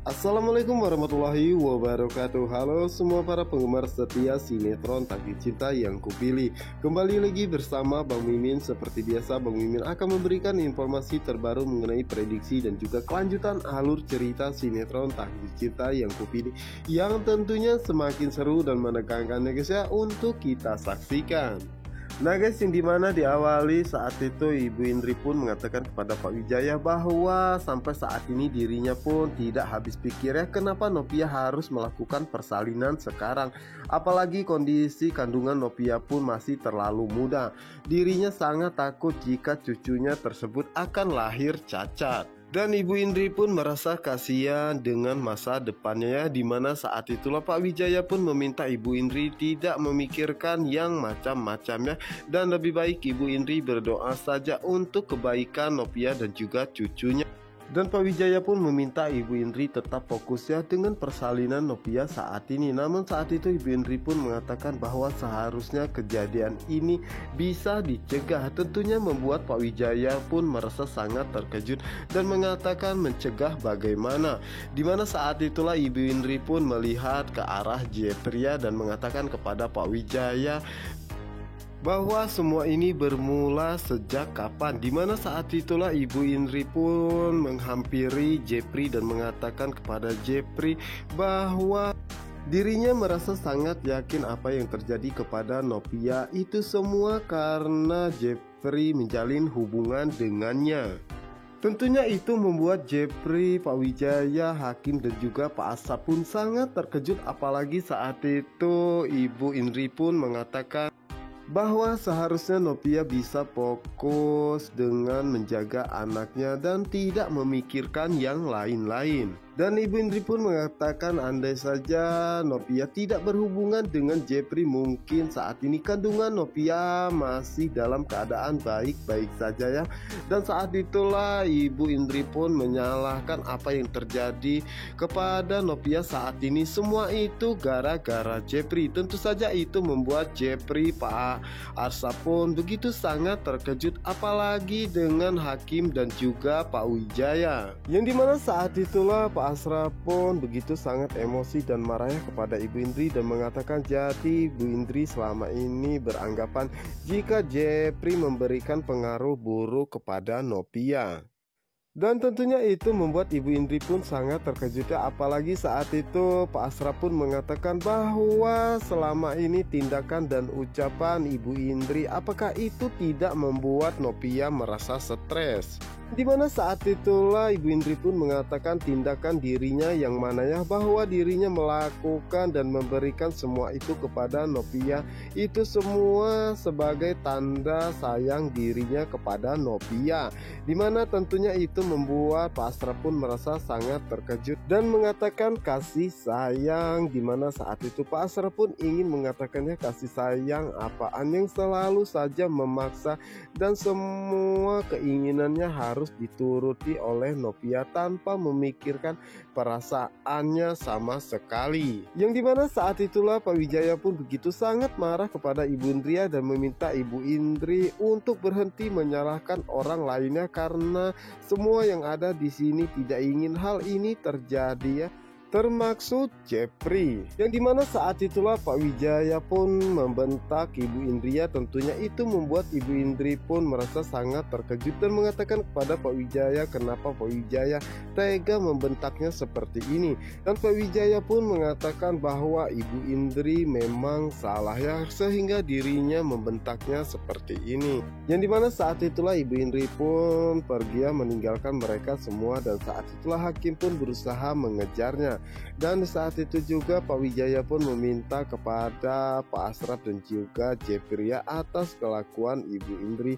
Assalamualaikum warahmatullahi wabarakatuh. Halo semua para penggemar setia sinetron Tagih Cinta yang kupilih. Kembali lagi bersama Bang Mimin. Seperti biasa Bang Mimin akan memberikan informasi terbaru mengenai prediksi dan juga kelanjutan alur cerita sinetron Tagih Cinta yang kupilih, yang tentunya semakin seru dan menegangkan ya guys ya, untuk kita saksikan. Nah guys, yang dimana diawali saat itu Ibu Indri pun mengatakan kepada Pak Wijaya bahwa sampai saat ini dirinya pun tidak habis pikir ya, kenapa Novia harus melakukan persalinan sekarang. Apalagi kondisi kandungan Novia pun masih terlalu muda. Dirinya sangat takut jika cucunya tersebut akan lahir cacat. Dan Ibu Indri pun merasa kasihan dengan masa depannya ya, dimana saat itulah Pak Wijaya pun meminta Ibu Indri tidak memikirkan yang macam-macamnya, dan lebih baik Ibu Indri berdoa saja untuk kebaikan Novia dan juga cucunya. Dan Pak Wijaya pun meminta Ibu Indri tetap fokus ya dengan persalinan Novia saat ini. Namun saat itu Ibu Indri pun mengatakan bahwa seharusnya kejadian ini bisa dicegah. Tentunya membuat Pak Wijaya pun merasa sangat terkejut dan mengatakan mencegah bagaimana. Dimana saat itulah Ibu Indri pun melihat ke arah Jetria dan mengatakan kepada Pak Wijaya bahwa semua ini bermula sejak kapan. Dimana saat itulah Ibu Indri pun menghampiri Jepri dan mengatakan kepada Jepri bahwa dirinya merasa sangat yakin apa yang terjadi kepada Novia itu semua karena Jepri menjalin hubungan dengannya. Tentunya itu membuat Jepri, Pak Wijaya, Hakim dan juga Pak Asap pun sangat terkejut. Apalagi saat itu Ibu Indri pun mengatakan bahwa seharusnya Novia bisa fokus dengan menjaga anaknya dan tidak memikirkan yang lain-lain. Dan Ibu Indri pun mengatakan andai saja Novia tidak berhubungan dengan Jepri, mungkin saat ini kandungan Novia masih dalam keadaan baik-baik saja ya. Dan saat itulah Ibu Indri pun menyalahkan apa yang terjadi kepada Novia saat ini. Semua itu gara-gara Jepri. Tentu saja itu membuat Jepri, Pak Arsa pun begitu sangat terkejut, apalagi dengan Hakim dan juga Pak Wijaya. Yang dimana saat itulah Pak Asra pun begitu sangat emosi dan marahnya kepada Ibu Indri dan mengatakan jadi Ibu Indri selama ini beranggapan jika Jepri memberikan pengaruh buruk kepada Novia. Dan tentunya itu membuat Ibu Indri pun sangat terkejut ya, apalagi saat itu Pak Asra pun mengatakan bahwa selama ini tindakan dan ucapan Ibu Indri apakah itu tidak membuat Novia merasa stres. Dimana saat itulah Ibu Indri pun mengatakan tindakan dirinya yang mana ya, bahwa dirinya melakukan dan memberikan semua itu kepada Novia itu semua sebagai tanda sayang dirinya kepada Novia. Dimana tentunya itu membuat Pak Asra pun merasa sangat terkejut dan mengatakan kasih sayang. Dimana saat itu Pak Asra pun ingin mengatakannya kasih sayang apaan yang selalu saja memaksa dan semua keinginannya harus dituruti oleh Novia tanpa memikirkan perasaannya sama sekali. Yang dimana saat itulah Pak Wijaya pun begitu sangat marah kepada Ibu Indri dan meminta Ibu Indri untuk berhenti menyalahkan orang lainnya karena semua yang ada di sini tidak ingin hal ini terjadi ya, termaksud Jepri. Yang dimana saat itulah Pak Wijaya pun membentak Ibu Indri. Tentunya itu membuat Ibu Indri pun merasa sangat terkejut dan mengatakan kepada Pak Wijaya kenapa Pak Wijaya tega membentaknya seperti ini. Dan Pak Wijaya pun mengatakan bahwa Ibu Indri memang salah ya, sehingga dirinya membentaknya seperti ini. Yang dimana saat itulah Ibu Indri pun pergi meninggalkan mereka semua, dan saat itulah Hakim pun berusaha mengejarnya. Dan saat itu juga Pak Wijaya pun meminta kepada Pak Asraf dan juga Jepria atas kelakuan Ibu Indri.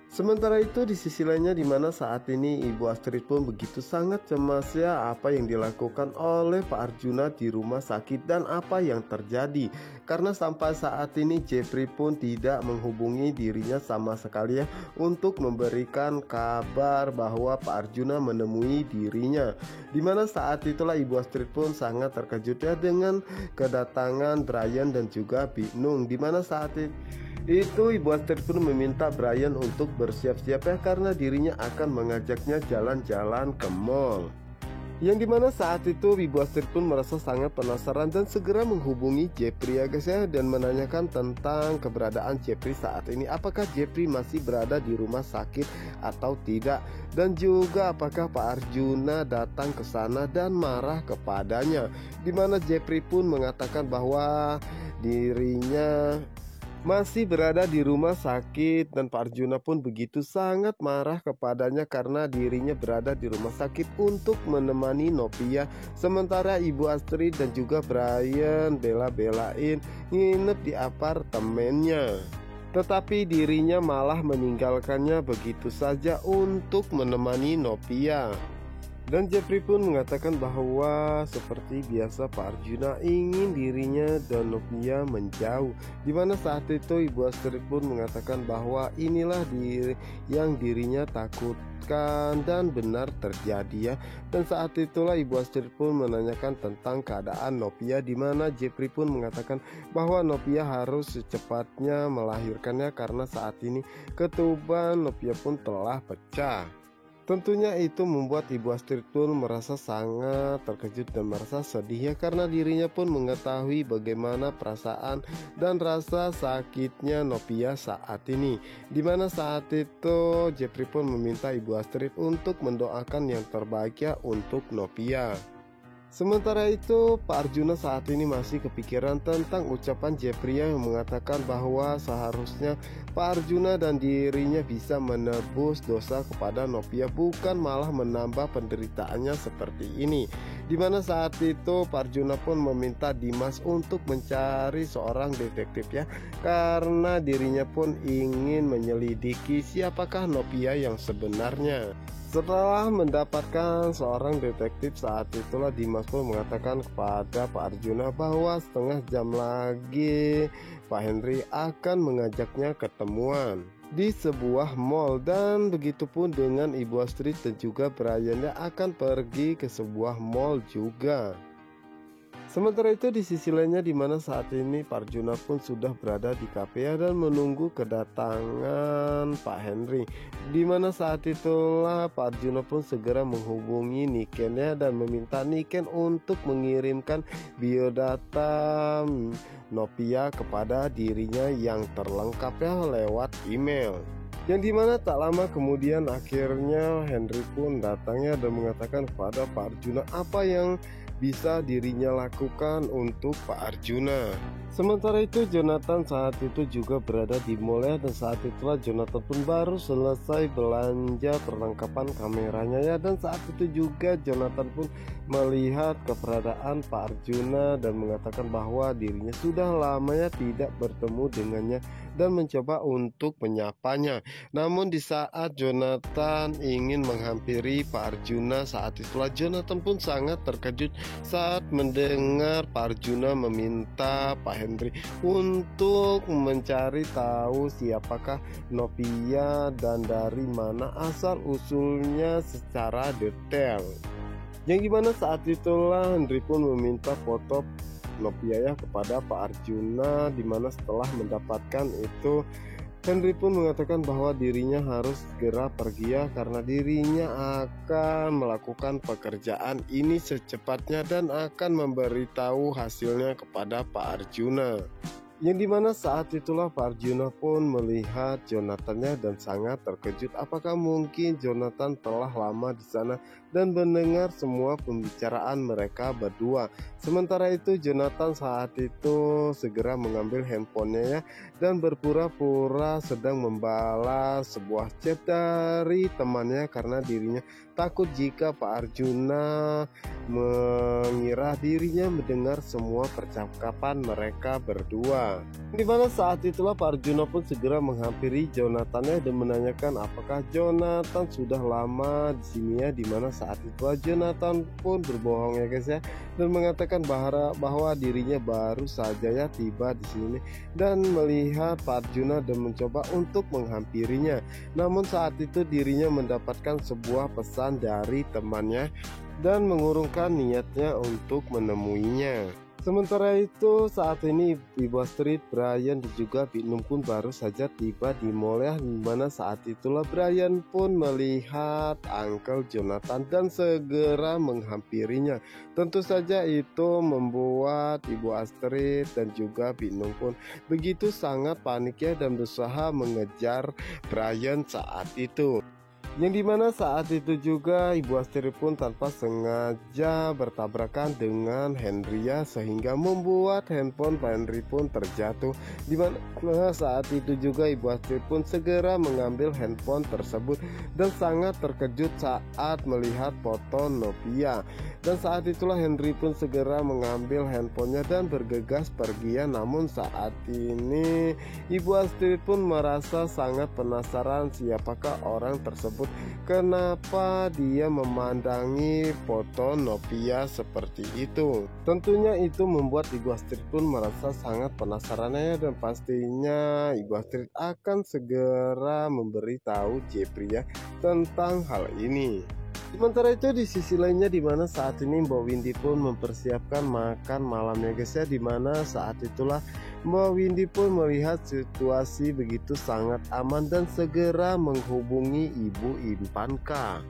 Sementara itu di sisi lainnya dimana saat ini Ibu Astrid pun begitu sangat cemas ya apa yang dilakukan oleh Pak Arjuna di rumah sakit dan apa yang terjadi. Karena sampai saat ini Jepri pun tidak menghubungi dirinya sama sekali ya untuk memberikan kabar bahwa Pak Arjuna menemui dirinya. Dimana saat itulah Ibu Astrid pun sangat terkejut ya dengan kedatangan Brian dan juga Binung. Dimana saat itu Ibu Astrid pun meminta Brian untuk bersiap-siap ya karena dirinya akan mengajaknya jalan-jalan ke mall. Yang dimana saat itu Ibu Astrid pun merasa sangat penasaran dan segera menghubungi Jeffrey ya guys ya, dan menanyakan tentang keberadaan Jeffrey saat ini. Apakah Jeffrey masih berada di rumah sakit atau tidak, dan juga apakah Pak Arjuna datang ke sana dan marah kepadanya. Dimana Jeffrey pun mengatakan bahwa dirinya masih berada di rumah sakit, dan Pak Arjuna pun begitu sangat marah kepadanya karena dirinya berada di rumah sakit untuk menemani Novia, sementara Ibu Astrid dan juga Brian bela-belain nginep di apartemennya. Tetapi dirinya malah meninggalkannya begitu saja untuk menemani Novia. Dan Jeffrey pun mengatakan bahwa seperti biasa Pak Arjuna ingin dirinya dan Novia menjauh. Dimana saat itu Ibu Astrid pun mengatakan bahwa inilah yang dirinya takutkan dan benar terjadi ya. Dan saat itulah Ibu Astrid pun menanyakan tentang keadaan Novia, dimana Jeffrey pun mengatakan bahwa Novia harus secepatnya melahirkannya karena saat ini ketuban Novia pun telah pecah. Tentunya itu membuat Ibu Astrid pun merasa sangat terkejut dan merasa sedih ya, karena dirinya pun mengetahui bagaimana perasaan dan rasa sakitnya Novia saat ini. Dimana saat itu Jeffrey pun meminta Ibu Astrid untuk mendoakan yang terbaik ya untuk Novia. Sementara itu Pak Arjuna saat ini masih kepikiran tentang ucapan Jeffrey yang mengatakan bahwa seharusnya Pak Arjuna dan dirinya bisa menebus dosa kepada Novia, bukan malah menambah penderitaannya seperti ini. Dimana saat itu Pak Arjuna pun meminta Dimas untuk mencari seorang detektif ya, karena dirinya pun ingin menyelidiki siapakah Novia yang sebenarnya. Setelah mendapatkan seorang detektif, saat itulah Dimas pun mengatakan kepada Pak Arjuna bahwa setengah jam lagi Pak Henry akan mengajaknya ketemuan di sebuah mall, dan begitupun dengan Ibu Astrid dan juga Brian yang akan pergi ke sebuah mall juga. Sementara itu di sisi lainnya, dimana saat ini Pak Arjuna pun sudah berada di kafe dan menunggu kedatangan Pak Henry. Dimana saat itulah Pak Arjuna pun segera menghubungi Niken ya, dan meminta Niken untuk mengirimkan biodata Novia kepada dirinya yang terlengkap ya lewat email. Yang dimana tak lama kemudian akhirnya Henry pun datangnya dan mengatakan kepada Pak Arjuna apa yang bisa dirinya lakukan untuk Pak Arjuna. Sementara itu Jonathan saat itu juga berada di mall ya, dan saat itulah Jonathan pun baru selesai belanja perlengkapan kameranya ya, dan saat itu juga Jonathan pun melihat keberadaan Pak Arjuna dan mengatakan bahwa dirinya sudah lamanya tidak bertemu dengannya dan mencoba untuk menyapanya. Namun di saat Jonathan ingin menghampiri Pak Arjuna, saat itulah Jonathan pun sangat terkejut saat mendengar Pak Arjuna meminta Pak Henry untuk mencari tahu siapakah Novia dan dari mana asal usulnya secara detail. Yang dimana saat itulah Henry pun meminta foto Novia ya kepada Pak Arjuna, dimana setelah mendapatkan itu Henry pun mengatakan bahwa dirinya harus segera pergi ya, karena dirinya akan melakukan pekerjaan ini secepatnya dan akan memberitahu hasilnya kepada Pak Arjuna. Yang dimana saat itulah Pak Arjuna pun melihat Jonathannya dan sangat terkejut. Apakah mungkin Jonathan telah lama di sana dan mendengar semua pembicaraan mereka berdua. Sementara itu Jonathan saat itu segera mengambil handphonenya ya, dan berpura-pura sedang membalas sebuah chat dari temannya karena dirinya takut jika Pak Arjuna mengira dirinya mendengar semua percakapan mereka berdua. Dimana saat itulah Pak Arjuna pun segera menghampiri Jonathannya dan menanyakan apakah Jonathan sudah lama di sini ya. Dimana saat itulah Jonathan pun berbohong ya guys ya, dan mengatakan bahwa dirinya baru saja ya tiba di sini dan melihat Pak Arjuna dan mencoba untuk menghampirinya. Namun saat itu dirinya mendapatkan sebuah pesan dari temannya dan mengurungkan niatnya untuk menemuinya. Sementara itu saat ini Ibu Astrid, Brian dan juga Big Num pun baru saja tiba di mall ya, dimana saat itulah Brian pun melihat Uncle Jonathan dan segera menghampirinya. Tentu saja itu membuat Ibu Astrid dan juga Big Num pun begitu sangat panik ya, dan berusaha mengejar Brian saat itu. Yang dimana saat itu juga Ibu Astrid pun tanpa sengaja bertabrakan dengan Hendria sehingga membuat handphone Pak Henry pun terjatuh. Dimana saat itu juga Ibu Astrid pun segera mengambil handphone tersebut dan sangat terkejut saat melihat foto Novia. Dan saat itulah Henry pun segera mengambil handphonenya dan bergegas pergi ya. Namun saat ini Ibu Astrid pun merasa sangat penasaran siapakah orang tersebut. Kenapa dia memandangi foto Novia seperti itu? Tentunya itu membuat Ibu Astrid pun merasa sangat penasaran ya, dan pastinya Ibu Astrid akan segera memberitahu Jeffrey ya tentang hal ini. Sementara itu di sisi lainnya, dimana saat ini Mbak Windy pun mempersiapkan makan malamnya guys ya, dimana saat itulah Mbak Windy pun melihat situasi begitu sangat aman dan segera menghubungi Ibu Irfanka.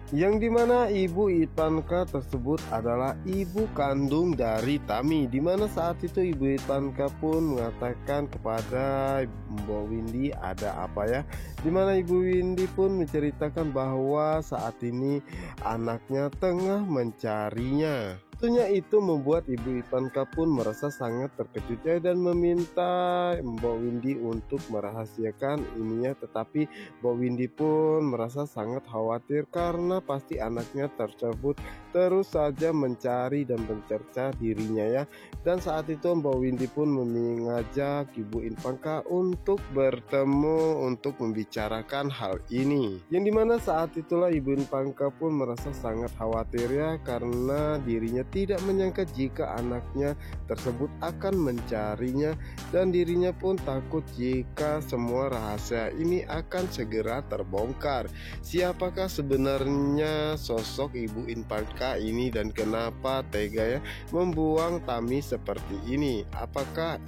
Yang dimana Ibu Irfanka tersebut adalah ibu kandung dari Tami, dimana saat itu Ibu Irfanka pun mengatakan kepada Mbak Windy ada apa ya, dimana Ibu Windy pun menceritakan bahwa saat ini anaknya tengah mencarinya. Tentunya itu membuat Ibu Irfanka pun merasa sangat terkejut ya, dan meminta Mbak Windy untuk merahasiakan ininya, tetapi Mbak Windy pun merasa sangat khawatir karena pasti anaknya tersebut terus saja mencari dan mencerca dirinya ya. Dan saat itu Mbak Windy pun mengajak Ibu Irfanka untuk bertemu untuk membicarakan hal ini. Yang dimana saat itulah Ibu Irfanka pun merasa sangat khawatir ya, karena dirinya tidak menyangka jika anaknya tersebut akan mencarinya, dan dirinya pun takut jika semua rahasia ini akan segera terbongkar. Siapakah sebenarnya sosok Ibu Irfanka ini dan kenapa tega ya membuang Tami seperti ini? Apakah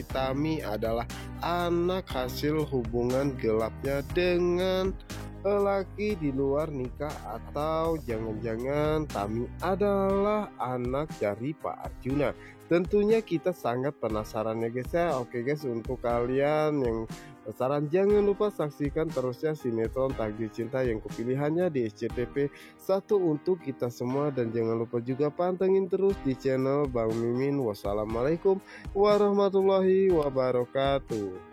Tami adalah anak hasil hubungan gelapnya dengan lelaki di luar nikah, atau jangan-jangan Tami adalah anak dari Pak Arjuna? Tentunya kita sangat penasaran ya guys ya. Oke guys, untuk kalian yang penasaran jangan lupa saksikan terusnya sinetron Tagih Cinta Yang Kupilih hanya di SCTV 1 untuk kita semua, dan jangan lupa juga pantengin terus di channel Bang Mimin. Wassalamualaikum warahmatullahi wabarakatuh.